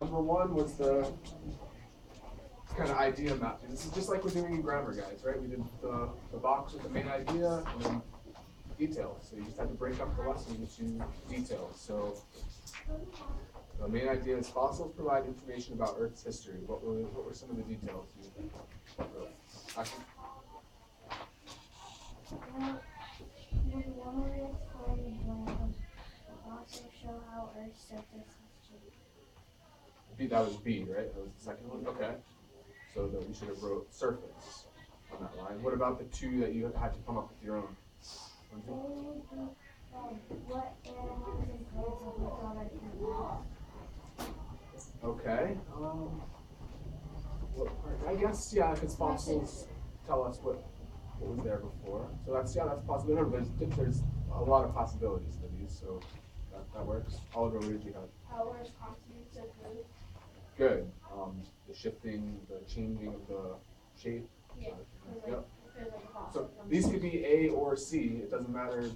Number one was the kind of idea map. This is just like we're doing in grammar, guys, right? We did the box with the main idea and then details. So you just had to break up the lesson into details. So the main idea is fossils provide information about Earth's history. What were some of the details you wrote? Action. Fossils show how Earth's surface has changed. That was B, right? That was the second one? Okay. So that you should have wrote surface on that line. What about the two that you had to come up with your own? What animals and plants have lived on Earth in the past? Okay. I guess, yeah, because fossils tell us what was there before. So that's possible. Remember, there's a lot of possibilities for these, so that works. Oliver, what did you have? How Earth's continents are moved? Good. The shifting, the changing of the shape. Yeah. Yep. So these could be A or C. It doesn't matter.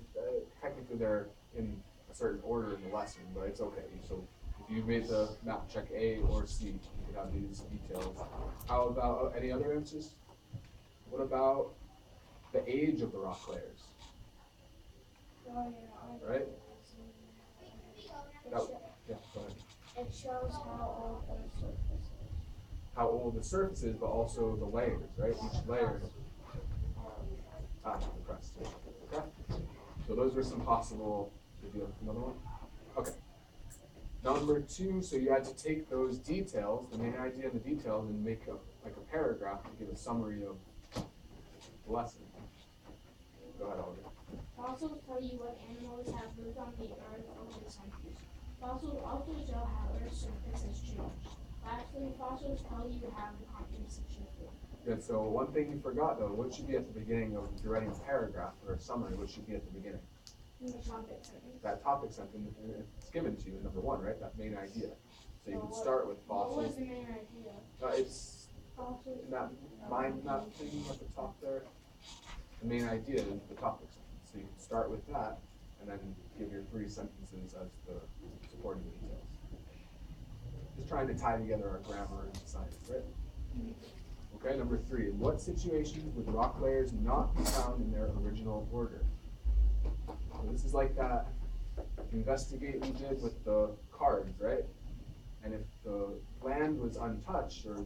Technically, they're in a certain order in the lesson, but it's okay. So if you made the map check A or C, you could have these details. How about any other answers? What about the age of the rock layers? Right? Yeah, go ahead. It shows how old Earth's surface is. How old the surface is, but also the layers, right? Each layer. The crust. Okay. So those were some possible. Did you have another one? Okay. Number two, so you had to take those details, the main idea and the details, and make a paragraph to give a summary of the lesson. Go ahead, Oliver. Fossils tell you what animals have lived on the Earth over the centuries. Fossils also show how Earth's surface has changed. Lastly, fossils tell you how the continents have shifted. Good. So one thing you forgot though, what should be at the beginning of if you're writing a paragraph or a summary? What should be at the beginning? The topic sentence. That topic sentence, it's given to you in number one, right? That main idea. So you can start with fossils. What was the main idea? It's in that mind map thing at the top there. The main idea is the topic sentence. So you can start with that and then give your 3 sentences as the supporting details. Just trying to tie together our grammar and science, right? Okay, number 3. In what situations would rock layers not be found in their original order? So this is like that investigate we did with the cards, right? And if the land was untouched or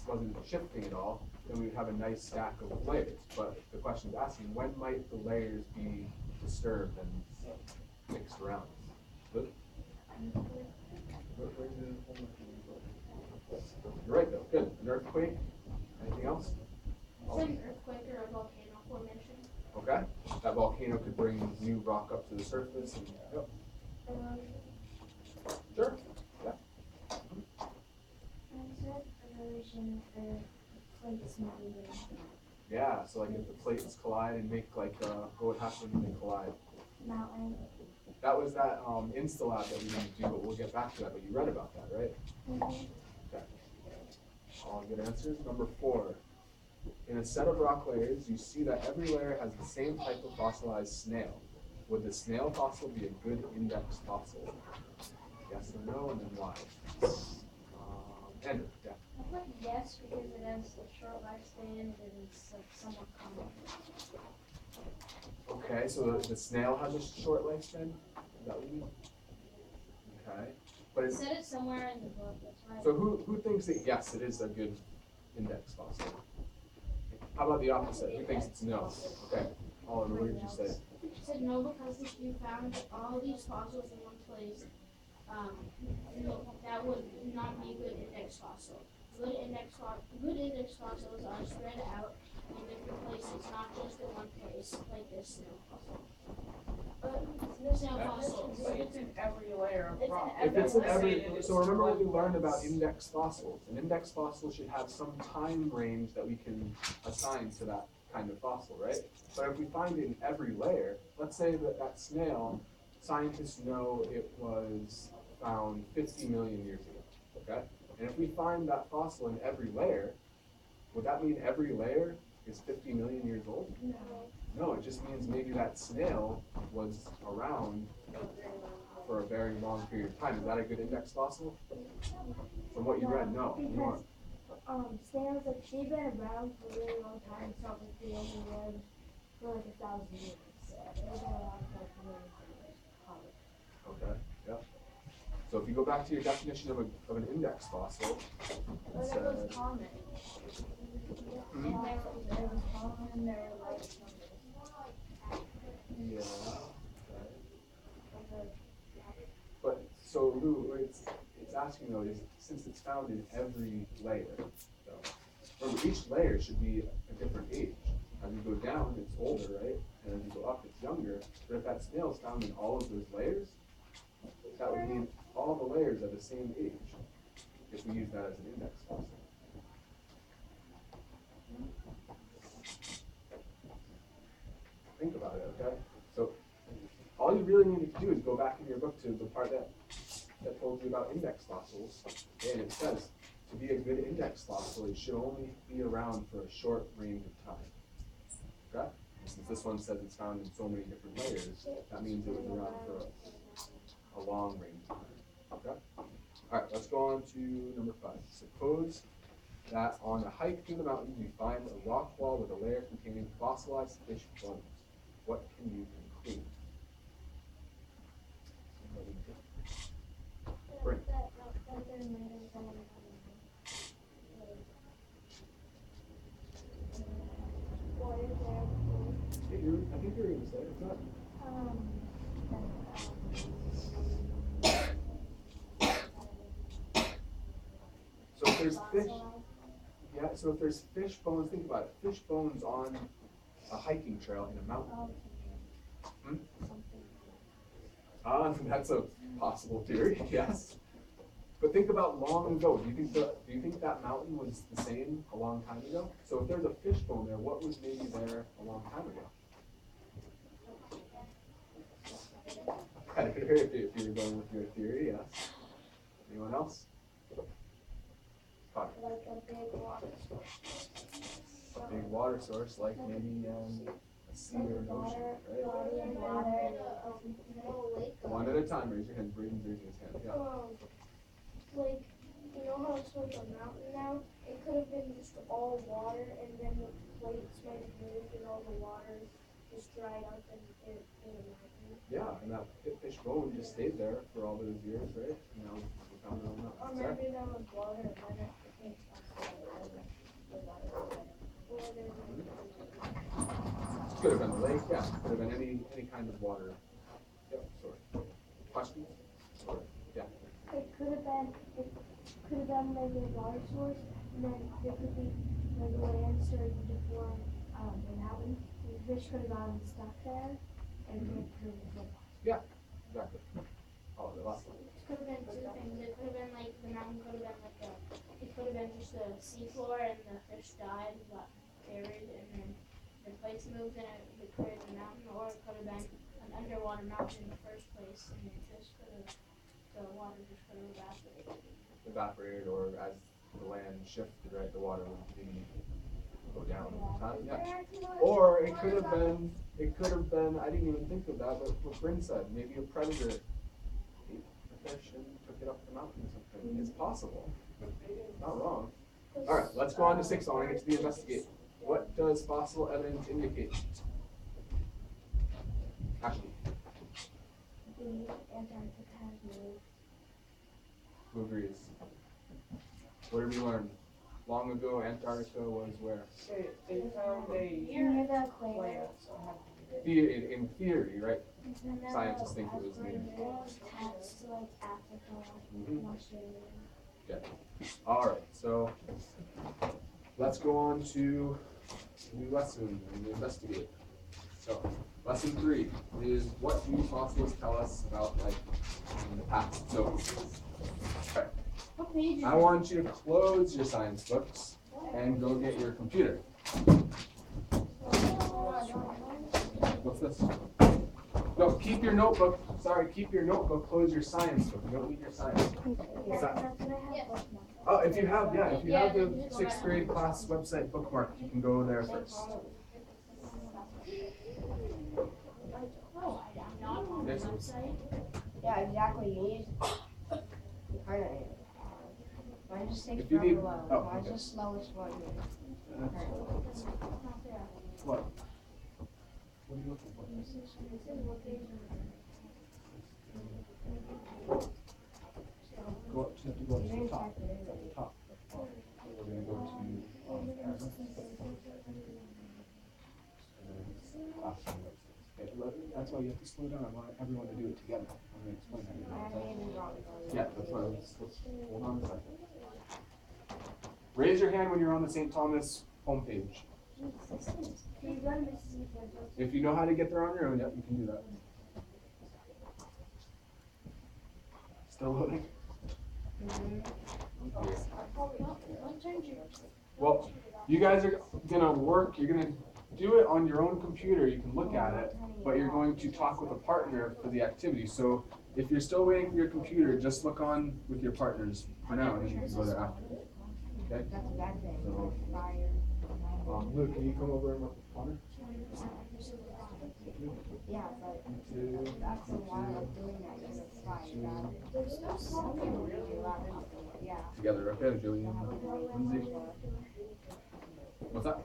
wasn't shifting at all, then we would have a nice stack of layers. But the question is asking, when might the layers be disturbed and mixed around? Good? You're right though, good. An earthquake? Anything else? It's an earthquake or a volcano formation. Okay. That volcano could bring new rock up to the surface. And, yep. Sure. Yeah. Erosion for plates moving. Yeah, so like if the plates collide and make like, what would happen when they collide? Mountain. That was that Instalab that we didn't do, but we'll get back to that. But you read about that, right? Okay. All good answers. Number 4. In a set of rock layers, you see that every layer has the same type of fossilized snail. Would the snail fossil be a good index fossil? Yes or no, and then why? Andrew, yeah. I put yes because it has a short lifespan and it's somewhat common. Okay, so the snail has a short lifespan? Is that what you mean? Okay. But It said it somewhere in the book, that's why. so who thinks that yes, it is a good index fossil? How about the opposite? Who thinks it's no? Okay. Oliver, what did you say? She said no because if you found all these fossils in one place, that would not be a good index fossil. Good index fossils are spread out in different places, not just in one place, like this snail fossil. Snail fossils. But it's in every layer of rock. If it's in every, so remember what we learned about index fossils. An index fossil should have some time range that we can assign to that kind of fossil, right? But if we find it in every layer, let's say that snail, scientists know it was found 50 million years ago, okay? And if we find that fossil in every layer, would that mean every layer is 50 million years old? No. No, it just means maybe that snail was around for a very long period of time. Is that a good index fossil? From what you read, no. You want, Snails, like, she'd been around for a really long time, so like they only lived for like 1,000 years. They've been around for like millions of years. okay, yeah. So if you go back to your definition of an index fossil, it But it was says, common. Hmm? It was common, there were like yeah. Okay. But so Lou, it's asking though is since it's found in every layer, so remember each layer should be a different age. As you go down, it's older, right? And as you go up, it's younger. But if that snail is found in all of those layers, that would mean all the layers are the same age. If we use that as an index fossil. Think about it, okay? So all you really need to do is go back in your book to the part that told you about index fossils, and it says to be a good index fossil, it should only be around for a short range of time. Okay? And since this one says it's found in so many different layers, that means it was around for a long range of time. Okay? All right, let's go on to number 5. Suppose that on a hike through the mountains you find a rock wall with a layer containing fossilized fish bones. What can you conclude? Great. I think you're going to say it's not. So if there's fish, yeah. So if there's fish bones, think about it. Fish bones on a hiking trail in a mountain. That's a possible theory, yes. But think about long ago. Do you think that mountain was the same a long time ago? So if there's a fish bone there, what was maybe there a long time ago? Predator, if you're going with your theory, yes. Anyone else? Like a big water source. A big water source, like maybe a sea or an ocean, right? One at a time. Raise your hand. Braden's raising his hand. Yeah. Like, you know how it's like a mountain now? It could have been just all water, and then the plates might have moved, and all the water just dried up, and it made a mountain. Yeah, and that fish bone just stayed there for all those years, right? You know, we found it on that. Or maybe there was water, and then it became Could have been the lake, yeah. Could have been any kind of water. Yep, sorry. Questions? Or, yeah. It could have been maybe a water source, and then there could be like land starting to form a mountain. And the fish could have gotten stuck there, and it could have been. Yeah, exactly. Oh, the last one. It could have been two things. It could have been like the mountain could have been like it could have been just a seafloor, and the fish died and got buried, and then the place moved and it created a mountain, or it could have been an underwater mountain in the first place, and it just could have, the water just could have Evaporated, or as the land shifted, right, the water would maybe go down over time. Yeah. Or it could have been, I didn't even think of that, but what Bryn said, maybe a predator ate the fish and took it up the mountain or something. It's possible. Not wrong. All right, let's go on to 6. I want to get to the investigate. What does fossil evidence indicate? Ashley. The Antarctica has moved. Who agrees? What did we learn? Long ago, Antarctica was where? They found a Near the equator. layer, so it had to be In theory, right? And then Scientists think it was near. it was attached to like Africa and Australia. Yeah. All right, so let's go on to a new lesson and investigate. So, lesson 3 is what do fossils tell us about life in the past? So, okay. What page is I want you to close your science books and go get your computer. What's this? No, keep your notebook. Sorry, keep your notebook. Close your science book. You don't need your science book. What's that? Oh, if you have the 6th grade class website bookmark, you can go there first. Not on the website. Yeah, exactly. You need. You kind of need. Mine just takes If you forever need- to load. oh, Mine's okay. the slowest one here. What? What are you looking for? Go up, you have to go up to the top. It's at the top. We're gonna go to, parents. And then last one upstairs. Okay, that's why you have to slow down. I want everyone to do it together. I'm gonna explain how to do I it. haven't even brought it. Yeah, that's why, let's hold on a second. Raise your hand when you're on the St. Thomas homepage. If you know how to get there on your own, yep, you can do that. Still loading? Well, you guys are gonna work, you're gonna do it on your own computer, you can look at it, but you're going to talk with a partner for the activity. So if you're still waiting for your computer, just look on with your partners for now, and then you can go there after. Okay? That's a bad thing. So, Fire. Luke, can you come over and look at the water? Yeah, but Two, that's a while of doing that. You're gonna fire. Some people really love it. Yeah. together, okay, Julian, Lindsay? What's that?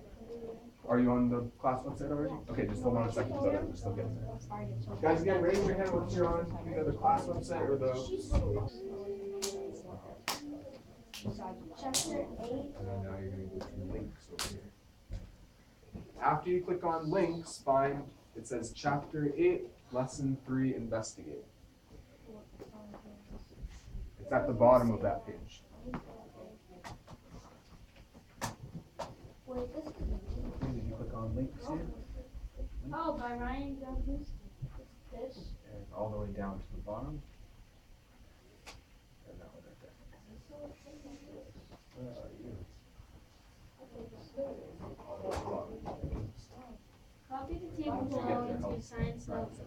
Are you on the class website already? Okay, just hold on a second, because I'm still getting there. Guys, again, raise your hand once you're on either the class website or the. Chapter 8. And then now you're gonna go to links over here. After you click on links, find, it says chapter 8, lesson 3, investigate. It's at the bottom of that page. Did you click on links here? Oh, by Ryan Godlewski. This. And all the way down to the bottom. And that one right there. Where are you? Copy the table below into science notes.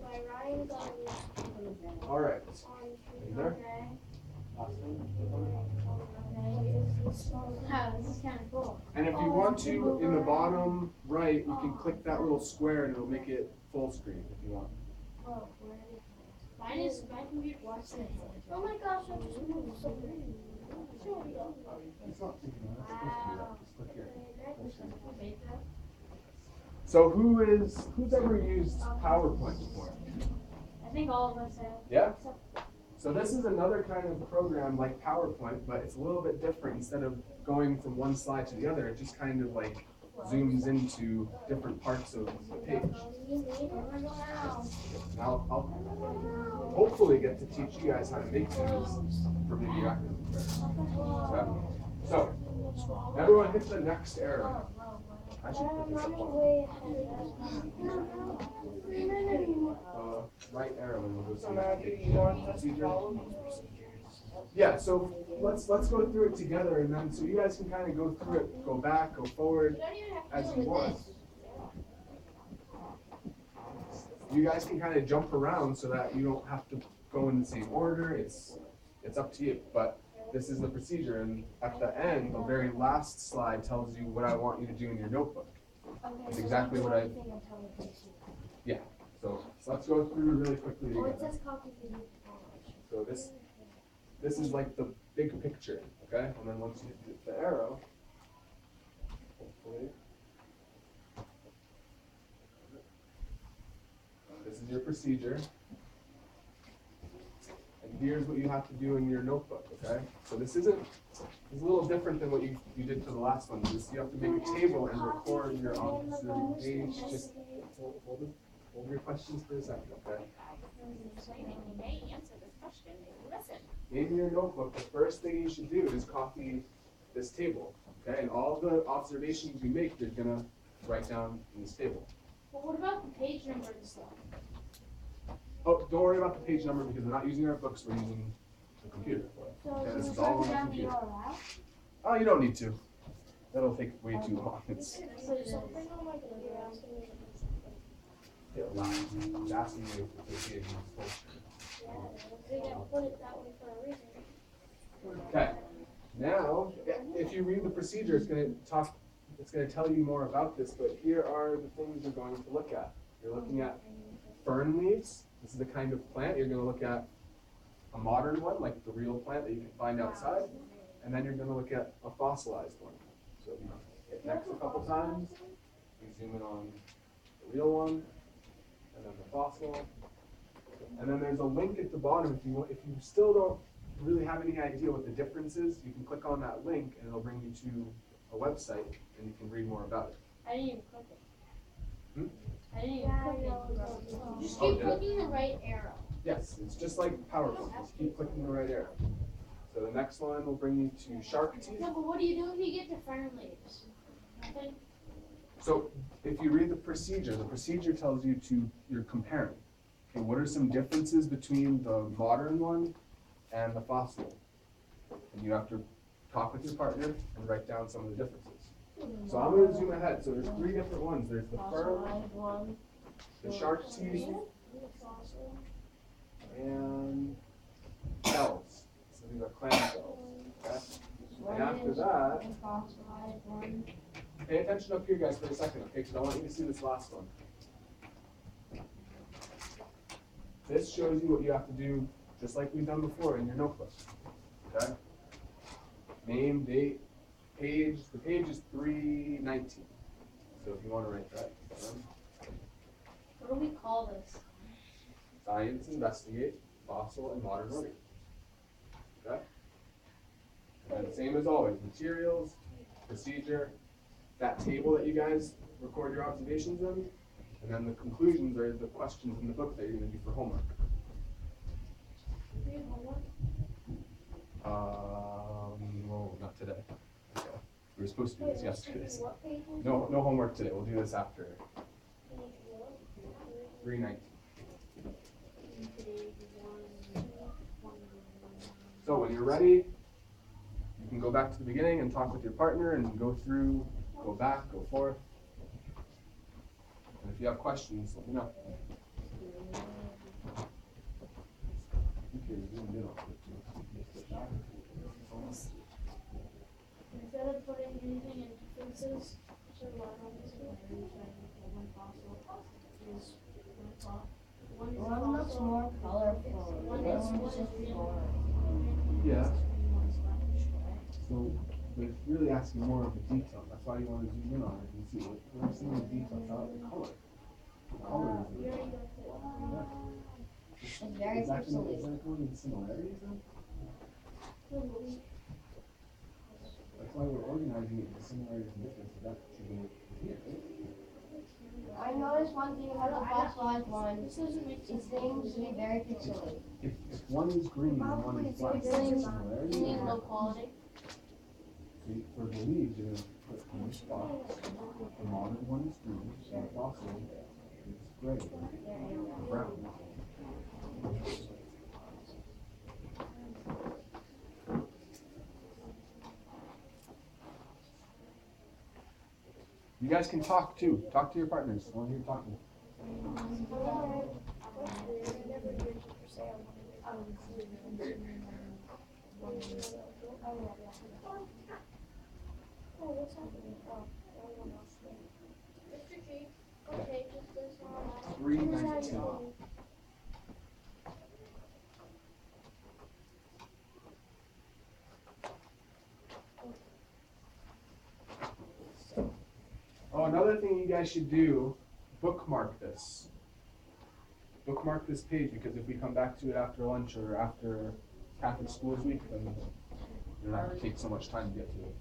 By Ryan Godlewski. All right. On You there? okay. Awesome. Wow, this is kind of cool. And if you want to, in the bottom right, you can click that little square and it'll make it full screen if you want. Oh, where is it? Mine is my computer. Watch it. Oh my gosh, I just moved so weird. Sure we go. It's not thinking that's supposed to do that. Just click here. Okay, that. So who's ever used PowerPoint before? I think all of us have. Yeah? So this is another kind of program like PowerPoint, but it's a little bit different. Instead of going from one slide to the other, it just kind of like zooms into different parts of the page. Now I'll hopefully get to teach you guys how to make things for maybe active. So everyone hit the next arrow. I should put this up on right arrow and we'll go So now do you want us to follow? Yeah, so let's go through it together and then so you guys can kind of go through it, go back, go forward as you want. You guys can kind of jump around so that you don't have to go in the same order. It's up to you. But this is the procedure, and at the end, the very last slide tells you what I want you to do in your notebook. It's exactly what I. Yeah. So let's go through really quickly together. So this is like the big picture, okay? And then once you hit the arrow, hopefully, this is your procedure. And here's what you have to do in your notebook, okay? So this is a little different than what you did for the last one. You have to make a table and record your observation. Just hold your questions for a second, okay? In your notebook, the first thing you should do is copy this table, okay? And all the observations you make, you're gonna write down in this table. But what about the page number and stuff? Oh, don't worry about the page number because we're not using our books, we're using the computer for it. Okay, this is all on the computer. Oh, you don't need to. That'll take way too long. It's asking you if it's okay to use full screen. Put it that way for a reason. Okay. Now, if you read the procedure, it's going to tell you more about this, but here are the things you're going to look at. You're looking at fern leaves. This is the kind of plant you're gonna look at a modern one, like the real plant that you can find outside, and then you're gonna look at a fossilized one. So you hit next a couple times, you zoom in on the real one, and then the fossil. And then there's a link at the bottom if you still don't really have any idea what the difference is, you can click on that link and it'll bring you to a website and you can read more about it. I didn't even click it. Hmm? I didn't even click it. Just Oh, keep did it? clicking the right arrow. Yes, it's just like PowerPoint, just keep clicking the right arrow. So the next one will bring you to shark teeth. No, but what do you do if you get to fern leaves? Nothing? So if you read the procedure tells you you're comparing. Okay, what are some differences between the modern one and the fossil? And you have to talk with your partner and write down some of the differences. So I'm going to zoom ahead. So there's 3 different ones. There's the fern, the shark teeth, and shells. So these are clam shells. Okay? And after that, pay attention up here, guys, for a second, okay? Because I want you to see this last one. This shows you what you have to do, just like we've done before in your notebook. Okay? Name, date, page. The page is 319. So if you want to write that down. What do we call this? Science investigate, fossil, and modern organism. Okay? And then same as always, materials, procedure, that table that you guys record your observations in, and then the conclusions are the questions in the book that you're going to do for homework. Do you have homework? Well, not today. Okay. We were supposed to do this yesterday. What page is No homework today. We'll do this after 319. So when you're ready, you can go back to the beginning and talk with your partner and go through, go back, go forth. And if you have questions, let me know. Instead of putting anything in differences, so what happens one fossil is one fossil. One looks more colorful. One is real. Yeah. So, but it's really asking more of the detail. That's why you want to zoom in on it and see what are some of the details, not the color. The color is It's very is that pixely. one of the similarities then? That's why we're organizing it into similarities and differences. That should be here, right? I noticed one thing about the fossilized one. This doesn't make It sense. seems to be very pixely. If one is green and one is black, that's a You similarity. need low quality. So for the leaves, you're gonna put in the spot. The modern one is green, and the fossil is gray, or brown. You guys can talk too. Talk to your partners. I want to hear you talking. Mr. Chief, okay, just this one. 319. Oh, another thing you guys should do, bookmark this. Bookmark this page, because if we come back to it after lunch or after Catholic Schools Week, then you're not going to take so much time to get to it.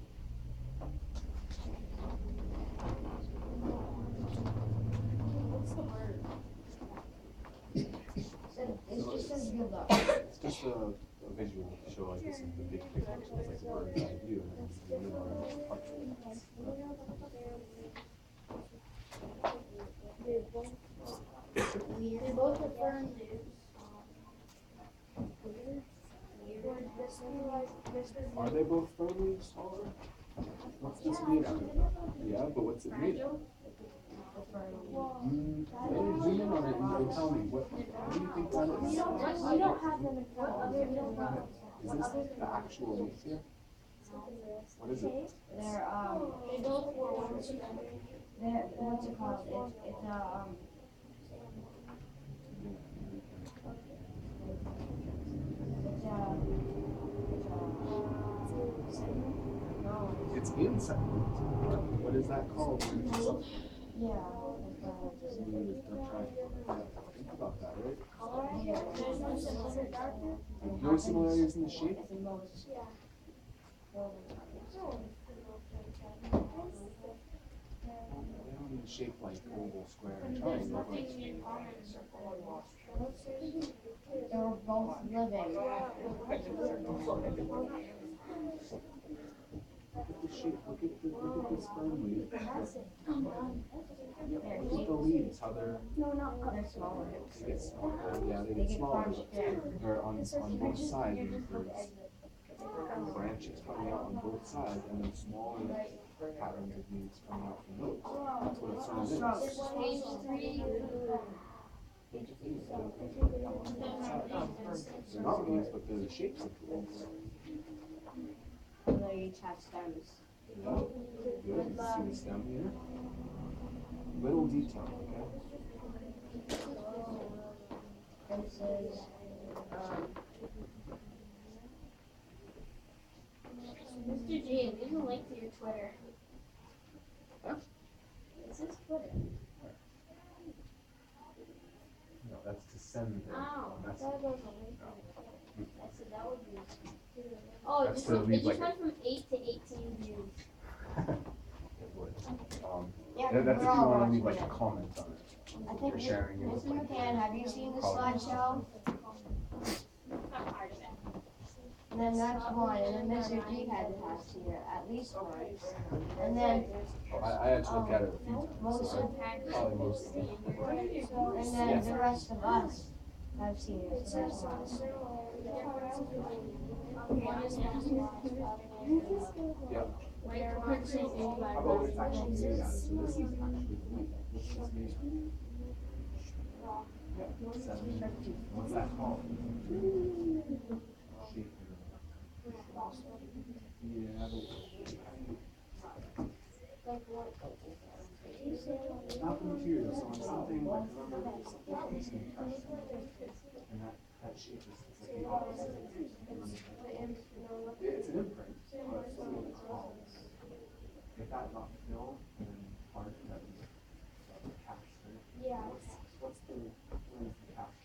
What's the word? It just says good luck. It's just a visual to show like this is the big picture, so it's like a bird's eye view. And then you know, parts of it. They both have fern leaves. Are they both fern leaves, Oliver? What's this made out of? Yeah, but what's it made of? Maybe zoom in on it and tell me, what do you think that is? We don't have them in front of us. Is this the actual leaf here? What is it? They're They both were one together. they're what's it called? It's it's in segment. What is that called? Yeah. Think about that, right? There's no similar darker. No similarities in the shape? At the most. Yeah. They don't need shape like oval, square, and There's triangle. nothing in common. They're both living. Look at the shape. Look at this fern leaf. Look at the leaves. How they're They're smaller. they get smaller. Yeah, they They get get smaller. crunched in. They're on both sides. There's branches coming out on both sides, and then smaller patterns of leaves coming out from those. That's what a fern is. Page 3. They're not leaves, but they're the shapes of the leaves. They each have stems. Yeah. Good. You see the stem here? Little detail, okay? This is, Mr. G, leave a link to your Twitter. Huh? This is Twitter. No, that's to send them. Oh, That's that was a link. I said that would be. Oh, That's it to just leave like went from 8 to 18 views. it would. yeah, That's if we're you all want to leave watching like a it. comment on it. I think, Or sharing it with Mr. like. McCann, have you seen the colleagues. slideshow? Not part of it. And then that's one, and then Mr. G had to have seen it at least once. And then, I had to look at it a few times. most So of, probably most of it. and then the rest of us have seen it, so that's why. Yep. Like, How about it's actually made out of? So this is actually made. This is made. Yeah. What's that called? Shape. Yeah. Not the material, so when something like remember and that shape is like the opposite. It's an imprint, but it's what it's called. If that's not filled, then part of that is cast. Yeah. What's the cast?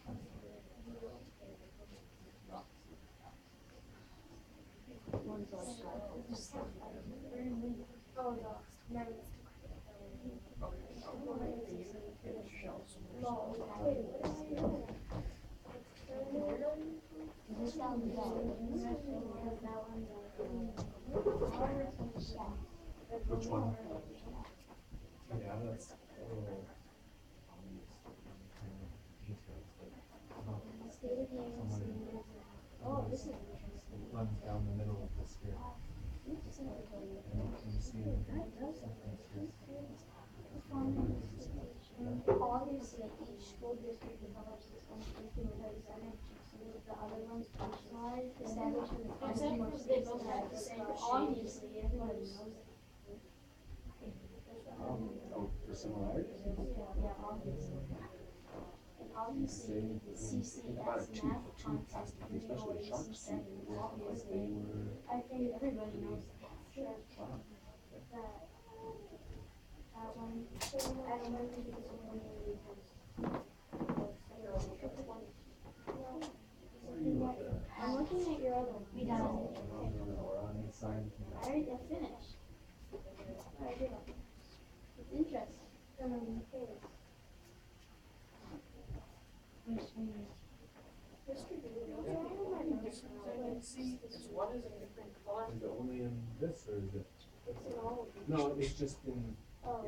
Oh, no. Never. Which one? Yeah, that's a little Oh, this is runs down the middle of the sphere. And you can see obviously each school district develops its own curriculum because the other ones personalize. Except for they both have the same. Obviously, everybody knows that. oh, for similarities? Yeah, obviously. And obviously, Think about a CCS tooth. A math tooth has to be, especially a shark tooth, work like they were. I think everybody knows that. Sure. Wow. That one, I don't know if it's one I'm looking at your other one. We done it. We're on the sign. I finished. I did it. It's interesting. See, it's one is a different color. Is it only in this or is it? No, it's just in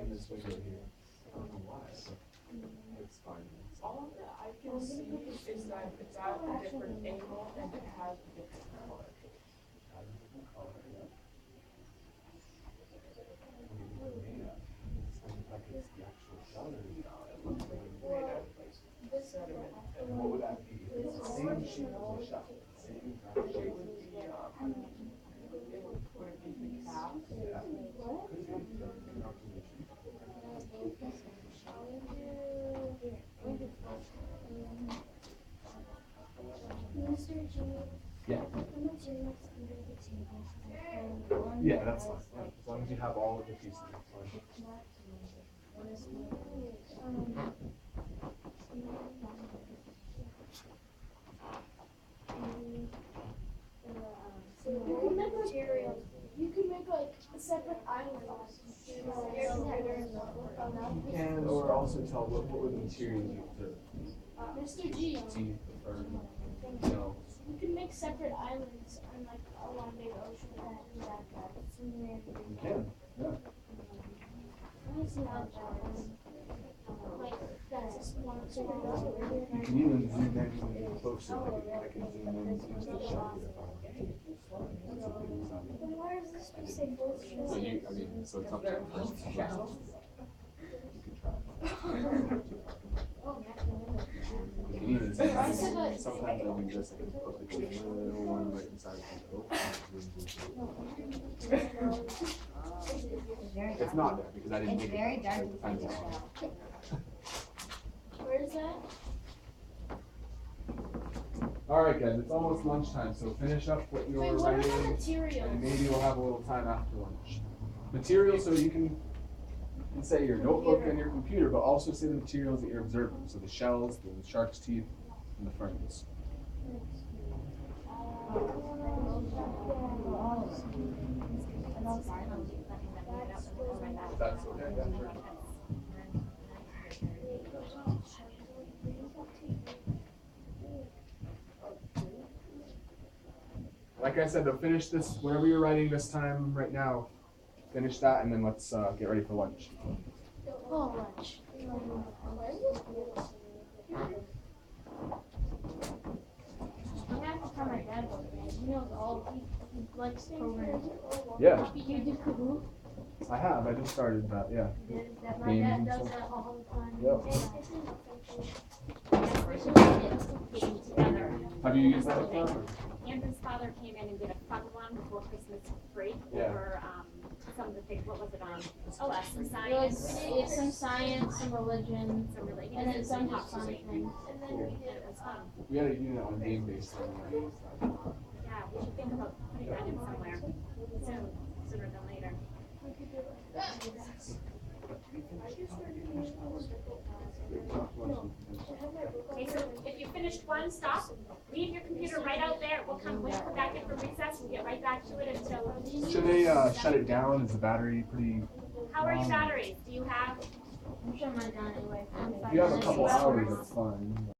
this window here. I don't know why, but it's fine. All that I can see is that it's at a different angle and it has a different color. And what would that be? It's the same shape as the shell, same exact shape. It would be the calf? Yeah. Could be. Calculation. Mr. G, Yeah. how much is under the table? Yeah, that's fine. Yeah. once you have all of the pieces, it's fine. You can make materials. You can make like a separate island. You can, or also tell what were the materials you observed. Mr. G. Teeth, or, no. You can make separate islands on like along the ocean. You can, yeah. Let me see how it goes. Like that's just one material. You can even zoom in even closer, like I can zoom in into the shell here if I want to. That's a good example. Then where does this just say bullshit? So you, I mean, so it's up to you. You can try. You can even zoom in. Sometimes I do this, I can put like a little one right inside the It's not there because I didn't It's make it. very dark I inside the know. shell. Where is that? Alright guys, it's almost lunchtime, so finish up what you're Wait, what are the writing, materials? and maybe we'll have a little time after lunch. Materials, so you can say your notebook and your computer, but also say the materials that you're observing. So the shells, the shark's teeth, and the ferns. That's okay, yeah, sure. Like I said, to finish this, whatever you're writing this time right now, finish that, and then let's get ready for lunch. Oh, lunch. I'm gonna have to tell my dad about it. He knows all. He likes programs. Yeah, You do Kahoot? I have. I just started that. Yeah. My dad does that all the time. Yep. Together. Have you used that before? or- Andrew's father came in and did a fun one before Christmas break Yeah. over some of the things. What was it on? Oh, some It science, was some science, some religion, some religion, and then some top fun three. things. And it was fun. We had a unit on game-based learning. Yeah, we should think about putting that in somewhere soon, sooner than later. Okay, so if you finished one, stop. Leave your computer right out there. We'll come back in from recess and get right back to it until. Should they shut it down? Is the battery pretty? How are your batteries? Do you have? I'm sure mine down anyway. If you have a couple hours, that's fine.